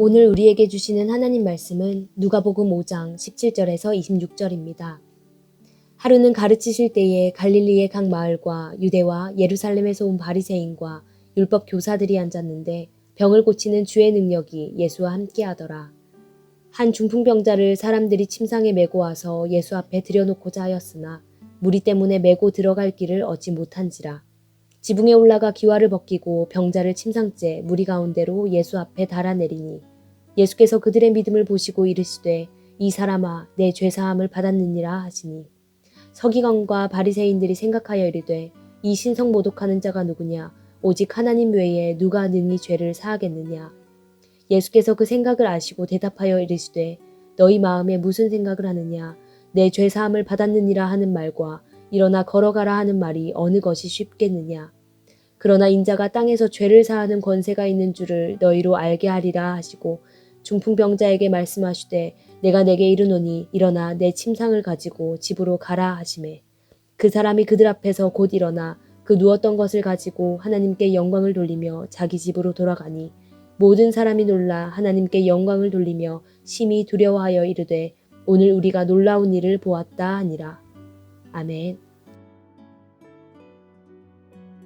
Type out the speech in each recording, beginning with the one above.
오늘 우리에게 주시는 하나님 말씀은 누가복음 5장 17절에서 26절입니다. 하루는 가르치실 때에 갈릴리의 각 마을과 유대와 예루살렘에서 온 바리새인과 율법 교사들이 앉았는데 병을 고치는 주의 능력이 예수와 함께 하더라. 한 중풍병자를 사람들이 침상에 메고 와서 예수 앞에 들여놓고자 하였으나 무리 때문에 메고 들어갈 길을 얻지 못한지라. 지붕에 올라가 기와를 벗기고 병자를 침상째 무리 가운데로 예수 앞에 달아내리니 예수께서 그들의 믿음을 보시고 이르시되 이 사람아 내 죄사함을 받았느니라 하시니 서기관과 바리새인들이 생각하여 이르되 이 신성 모독하는 자가 누구냐 오직 하나님 외에 누가 능히 죄를 사하겠느냐. 예수께서 그 생각을 아시고 대답하여 이르시되 너희 마음에 무슨 생각을 하느냐 내 죄사함을 받았느니라 하는 말과 일어나 걸어가라 하는 말이 어느 것이 쉽겠느냐. 그러나 인자가 땅에서 죄를 사하는 권세가 있는 줄을 너희로 알게 하리라 하시고 중풍병자에게 말씀하시되 내가 내게 이르노니 일어나 내 침상을 가지고 집으로 가라 하시매 그 사람이 그들 앞에서 곧 일어나 그 누웠던 것을 가지고 하나님께 영광을 돌리며 자기 집으로 돌아가니 모든 사람이 놀라 하나님께 영광을 돌리며 심히 두려워하여 이르되 오늘 우리가 놀라운 일을 보았다 하니라. 아멘.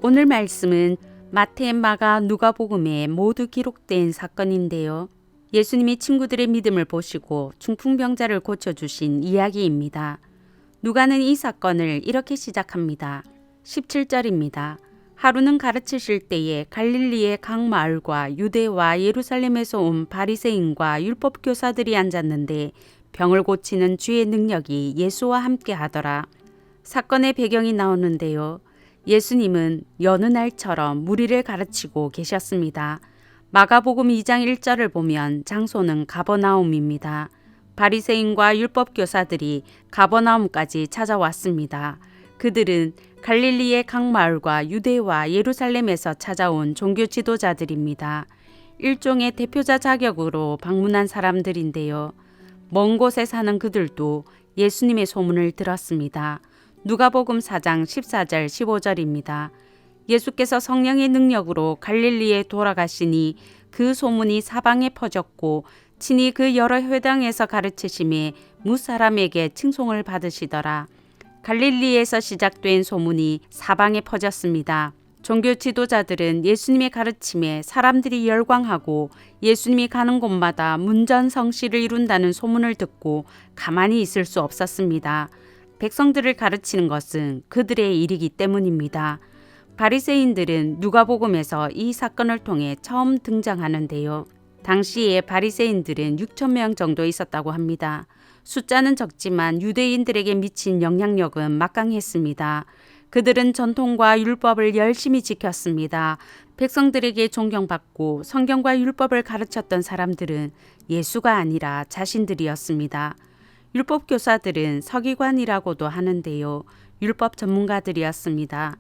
오늘 말씀은 마태, 마가, 누가복음에 모두 기록된 사건인데요. 예수님이 친구들의 믿음을 보시고 중풍병자를 고쳐주신 이야기입니다. 누가는 이 사건을 이렇게 시작합니다. 17절입니다. 하루는 가르치실 때에 갈릴리의 각 마을과 유대와 예루살렘에서 온 바리새인과 율법 교사들이 앉았는데 병을 고치는 주의 능력이 예수와 함께 하더라. 사건의 배경이 나오는데요. 예수님은 여느 날처럼 무리를 가르치고 계셨습니다. 마가복음 2장 1절을 보면 장소는 가버나움입니다. 바리새인과 율법 교사들이 가버나움까지 찾아왔습니다. 그들은 갈릴리의 각 마을과 유대와 예루살렘에서 찾아온 종교 지도자들입니다. 일종의 대표자 자격으로 방문한 사람들인데요. 먼 곳에 사는 그들도 예수님의 소문을 들었습니다. 누가복음 4장 14절 15절입니다. 예수께서 성령의 능력으로 갈릴리에 돌아가시니 그 소문이 사방에 퍼졌고 친히 그 여러 회당에서 가르치심에 무사람에게 칭송을 받으시더라. 갈릴리에서 시작된 소문이 사방에 퍼졌습니다. 종교 지도자들은 예수님의 가르침에 사람들이 열광하고 예수님이 가는 곳마다 문전성시를 이룬다는 소문을 듣고 가만히 있을 수 없었습니다. 백성들을 가르치는 것은 그들의 일이기 때문입니다. 바리새인들은 누가복음에서 이 사건을 통해 처음 등장하는데요. 당시에 바리새인들은 6천 명 정도 있었다고 합니다. 숫자는 적지만 유대인들에게 미친 영향력은 막강했습니다. 그들은 전통과 율법을 열심히 지켰습니다. 백성들에게 존경받고 성경과 율법을 가르쳤던 사람들은 예수가 아니라 자신들이었습니다. 율법 교사들은 서기관이라고도 하는데요. 율법 전문가들이었습니다.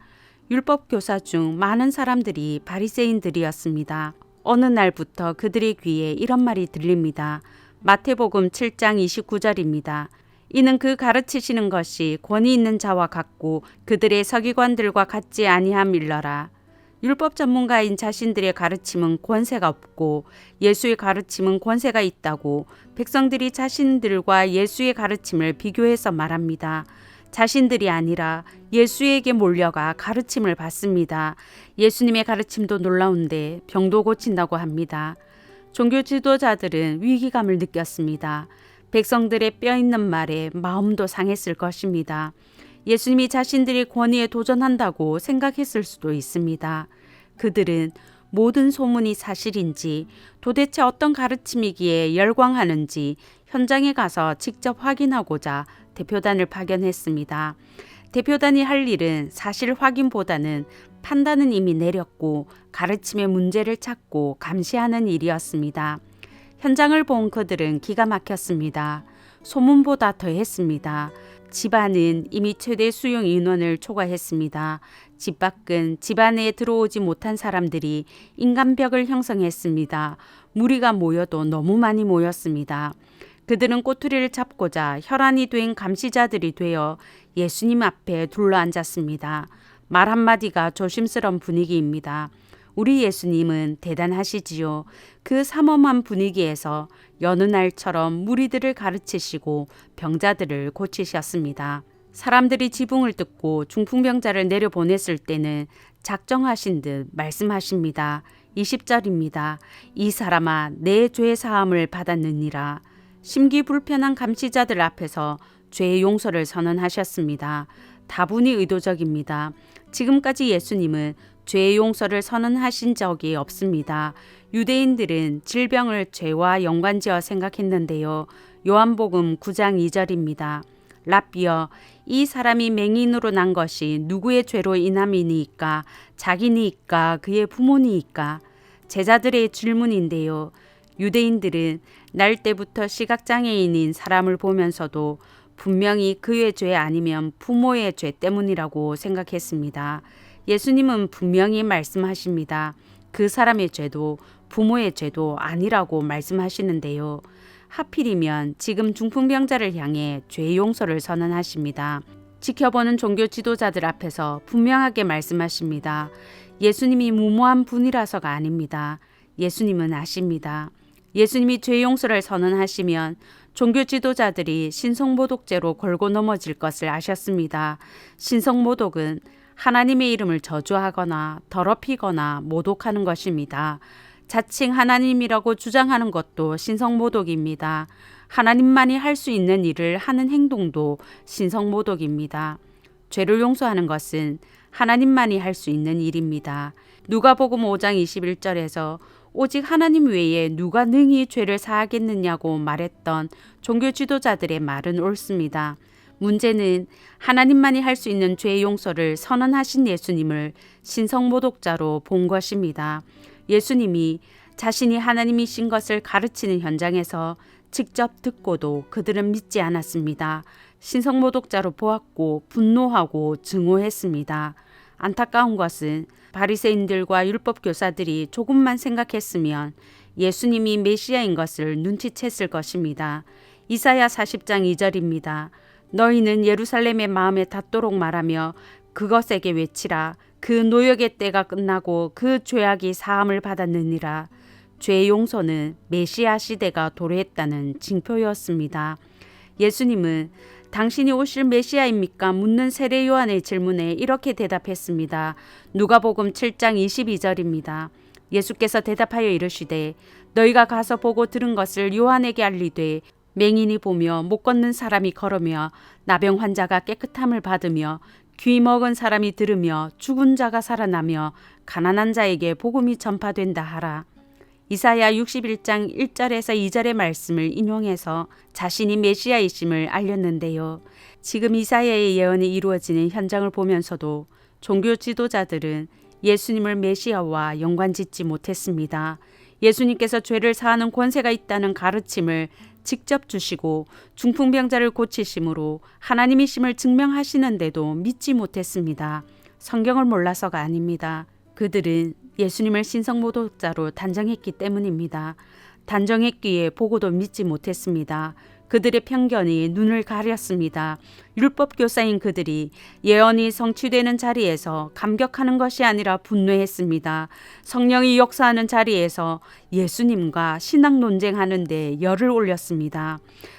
율법 교사 중 많은 사람들이 바리새인들이었습니다. 어느 날부터 그들의 귀에 이런 말이 들립니다. 마태복음 7장 29절입니다. 이는 그 가르치시는 것이 권위 있는 자와 같고 그들의 서기관들과 같지 아니함일러라. 율법 전문가인 자신들의 가르침은 권세가 없고 예수의 가르침은 권세가 있다고 백성들이 자신들과 예수의 가르침을 비교해서 말합니다. 자신들이 아니라 예수에게 몰려가 가르침을 받습니다. 예수님의 가르침도 놀라운데 병도 고친다고 합니다. 종교 지도자들은 위기감을 느꼈습니다. 백성들의 뼈있는 말에 마음도 상했을 것입니다. 예수님이 자신들의 권위에 도전한다고 생각했을 수도 있습니다. 그들은 모든 소문이 사실인지 도대체 어떤 가르침이기에 열광하는지 현장에 가서 직접 확인하고자 대표단을 파견했습니다. 대표단이 할 일은 사실 확인보다는 판단은 이미 내렸고 가르침의 문제를 찾고 감시하는 일이었습니다. 현장을 본 그들은 기가 막혔습니다. 소문보다 더했습니다. 집 안은 이미 최대 수용 인원을 초과했습니다. 집 밖은 집 안에 들어오지 못한 사람들이 인간벽을 형성했습니다. 무리가 모여도 너무 많이 모였습니다. 그들은 꼬투리를 잡고자 혈안이 된 감시자들이 되어 예수님 앞에 둘러앉았습니다. 말 한마디가 조심스러운 분위기입니다. 우리 예수님은 대단하시지요. 그 삼엄한 분위기에서 여느 날처럼 무리들을 가르치시고 병자들을 고치셨습니다. 사람들이 지붕을 뜯고 중풍병자를 내려보냈을 때는 작정하신 듯 말씀하십니다. 20절입니다. 이 사람아 내 죄 사함을 받았느니라. 심기 불편한 감시자들 앞에서 죄의 용서를 선언하셨습니다. 다분히 의도적입니다. 지금까지 예수님은 죄의 용서를 선언하신 적이 없습니다. 유대인들은 질병을 죄와 연관지어 생각했는데요. 요한복음 9장 2절입니다. 랍비여, 이 사람이 맹인으로 난 것이 누구의 죄로 인함이니이까? 자기니이까? 그의 부모니이까? 제자들의 질문인데요. 유대인들은 날 때부터 시각장애인인 사람을 보면서도 분명히 그의 죄 아니면 부모의 죄 때문이라고 생각했습니다. 예수님은 분명히 말씀하십니다. 그 사람의 죄도 부모의 죄도 아니라고 말씀하시는데요. 하필이면 지금 중풍병자를 향해 죄 용서를 선언하십니다. 지켜보는 종교 지도자들 앞에서 분명하게 말씀하십니다. 예수님이 무모한 분이라서가 아닙니다. 예수님은 아십니다. 예수님이 죄 용서를 선언하시면 종교 지도자들이 신성모독죄로 걸고 넘어질 것을 아셨습니다. 신성모독은 하나님의 이름을 저주하거나 더럽히거나 모독하는 것입니다. 자칭 하나님이라고 주장하는 것도 신성모독입니다. 하나님만이 할 수 있는 일을 하는 행동도 신성모독입니다. 죄를 용서하는 것은 하나님만이 할 수 있는 일입니다. 누가복음 5장 21절에서 오직 하나님 외에 누가 능히 죄를 사하겠느냐고 말했던 종교 지도자들의 말은 옳습니다. 문제는 하나님만이 할 수 있는 죄 용서를 선언하신 예수님을 신성모독자로 본 것입니다. 예수님이 자신이 하나님이신 것을 가르치는 현장에서 직접 듣고도 그들은 믿지 않았습니다. 신성모독자로 보았고 분노하고 증오했습니다. 안타까운 것은 바리새인들과 율법 교사들이 조금만 생각했으면 예수님이 메시아인 것을 눈치챘을 것입니다. 이사야 40장 2절입니다. 너희는 예루살렘의 마음에 닿도록 말하며 그것에게 외치라. 그 노역의 때가 끝나고 그 죄악이 사함을 받았느니라. 죄의 용서는 메시아 시대가 도래했다는 징표였습니다. 예수님은 당신이 오실 메시아입니까? 묻는 세례 요한의 질문에 이렇게 대답했습니다. 누가복음 7장 22절입니다. 예수께서 대답하여 이르시되 너희가 가서 보고 들은 것을 요한에게 알리되 맹인이 보며 못 걷는 사람이 걸으며 나병 환자가 깨끗함을 받으며 귀 먹은 사람이 들으며 죽은 자가 살아나며 가난한 자에게 복음이 전파된다 하라. 이사야 61장 1절에서 2절의 말씀을 인용해서 자신이 메시아이심을 알렸는데요. 지금 이사야의 예언이 이루어지는 현장을 보면서도 종교 지도자들은 예수님을 메시아와 연관짓지 못했습니다. 예수님께서 죄를 사하는 권세가 있다는 가르침을 직접 주시고 중풍병자를 고치심으로 하나님이심을 증명하시는데도 믿지 못했습니다. 성경을 몰라서가 아닙니다. 그들은 예수님을 신성모독자로 단정했기 때문입니다. 단정했기에 보고도 믿지 못했습니다. 그들의 편견이 눈을 가렸습니다. 율법교사인 그들이 예언이 성취되는 자리에서 감격하는 것이 아니라 분노했습니다. 성령이 역사하는 자리에서 예수님과 신앙 논쟁하는 데 열을 올렸습니다.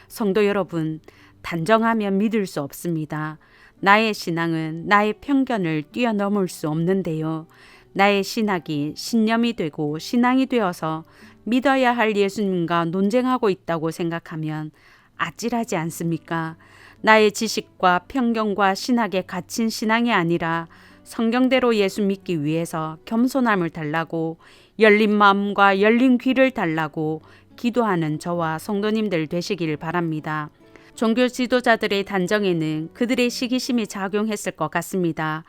성도 여러분, 단정하면 믿을 수 없습니다. 나의 신앙은 나의 편견을 뛰어넘을 수 없는데요. 나의 신학이 신념이 되고 신앙이 되어서 믿어야 할 예수님과 논쟁하고 있다고 생각하면 아찔하지 않습니까? 나의 지식과 편견과 신학에 갇힌 신앙이 아니라 성경대로 예수 믿기 위해서 겸손함을 달라고 열린 마음과 열린 귀를 달라고 기도하는 저와 성도님들 되시길 바랍니다. 종교 지도자들의 단정에는 그들의 시기심이 작용했을 것 같습니다.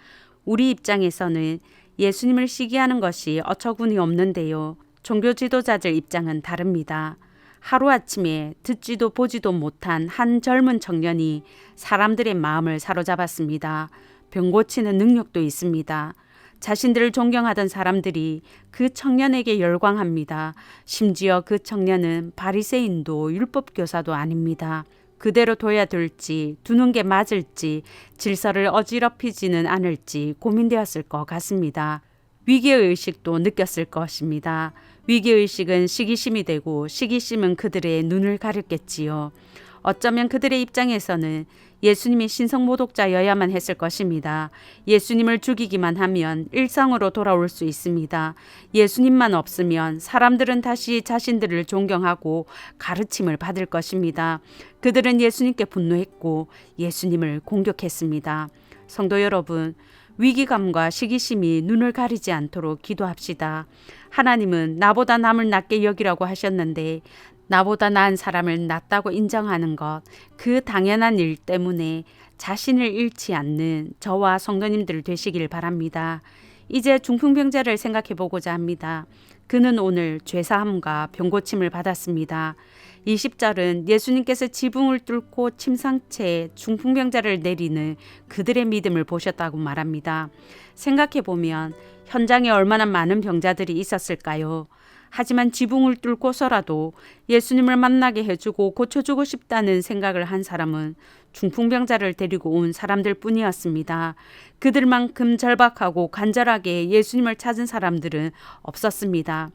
우리 입장에서는 예수님을 시기하는 것이 어처구니 없는데요. 종교 지도자들 입장은 다릅니다. 하루아침에 듣지도 보지도 못한 한 젊은 청년이 사람들의 마음을 사로잡았습니다. 병 고치는 능력도 있습니다. 자신들을 존경하던 사람들이 그 청년에게 열광합니다. 심지어 그 청년은 바리새인도 율법교사도 아닙니다. 그대로 둬야 될지 두는 게 맞을지 질서를 어지럽히지는 않을지 고민되었을 것 같습니다. 위기의식도 느꼈을 것입니다. 위기의식은 시기심이 되고 시기심은 그들의 눈을 가렸겠지요. 어쩌면 그들의 입장에서는 예수님이 신성모독자여야만 했을 것입니다. 예수님을 죽이기만 하면 일상으로 돌아올 수 있습니다. 예수님만 없으면 사람들은 다시 자신들을 존경하고 가르침을 받을 것입니다. 그들은 예수님께 분노했고 예수님을 공격했습니다. 성도 여러분, 위기감과 시기심이 눈을 가리지 않도록 기도합시다. 하나님은 나보다 남을 낮게 여기라고 하셨는데 나보다 나은 사람을 낫다고 인정하는 것, 그 당연한 일 때문에 자신을 잃지 않는 저와 성도님들 되시길 바랍니다. 이제 중풍병자를 생각해 보고자 합니다. 그는 오늘 죄사함과 병고침을 받았습니다. 20절은 예수님께서 지붕을 뚫고 침상체에 중풍병자를 내리는 그들의 믿음을 보셨다고 말합니다. 생각해 보면 현장에 얼마나 많은 병자들이 있었을까요? 하지만 지붕을 뚫고서라도 예수님을 만나게 해주고 고쳐주고 싶다는 생각을 한 사람은 중풍병자를 데리고 온 사람들 뿐이었습니다. 그들만큼 절박하고 간절하게 예수님을 찾은 사람들은 없었습니다.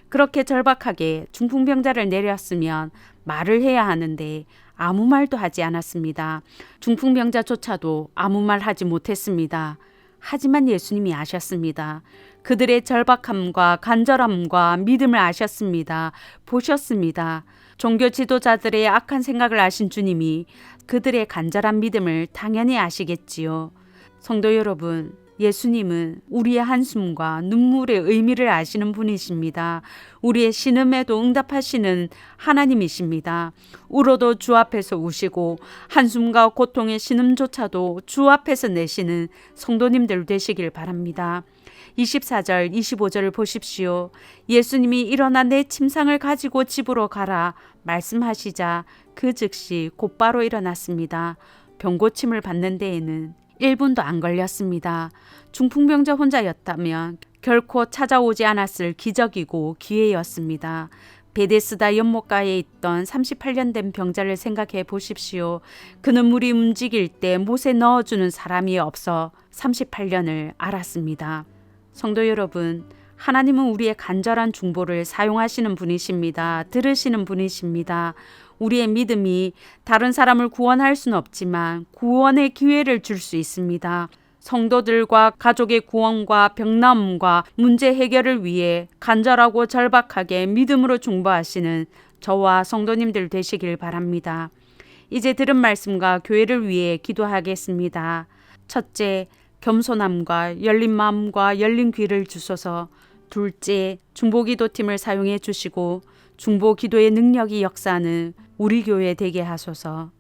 그렇게 절박하게 중풍병자를 내렸으면 말을 해야 하는데 아무 말도 하지 않았습니다. 중풍병자조차도 아무 말 하지 못했습니다. 하지만 예수님이 아셨습니다. 그들의 절박함과 간절함과 믿음을 아셨습니다. 보셨습니다. 종교 지도자들의 악한 생각을 아신 주님이 그들의 간절한 믿음을 당연히 아시겠지요. 성도 여러분, 예수님은 우리의 한숨과 눈물의 의미를 아시는 분이십니다. 우리의 신음에도 응답하시는 하나님이십니다. 울어도 주 앞에서 우시고 한숨과 고통의 신음조차도 주 앞에서 내시는 성도님들 되시길 바랍니다. 24절, 25절을 보십시오. 예수님이 일어나 내 침상을 가지고 집으로 가라 말씀하시자 그 즉시 곧바로 일어났습니다. 병고침을 받는 데에는 1분도 안 걸렸습니다. 중풍병자 혼자였다면 결코 찾아오지 않았을 기적이고 기회였습니다. 베데스다 연못가에 있던 38년 된 병자를 생각해 보십시오. 그는 물이 움직일 때 못에 넣어주는 사람이 없어 38년을 앓았습니다. 성도 여러분, 하나님은 우리의 간절한 중보를 사용하시는 분이십니다. 들으시는 분이십니다. 우리의 믿음이 다른 사람을 구원할 수는 없지만 구원의 기회를 줄 수 있습니다. 성도들과 가족의 구원과 병나음과 문제 해결을 위해 간절하고 절박하게 믿음으로 중보하시는 저와 성도님들 되시길 바랍니다. 이제 들은 말씀과 교회를 위해 기도하겠습니다. 첫째, 겸손함과 열린 마음과 열린 귀를 주소서. 둘째, 중보기도팀을 사용해 주시고 중보기도의 능력이 역사하는 우리 교회 되게 하소서.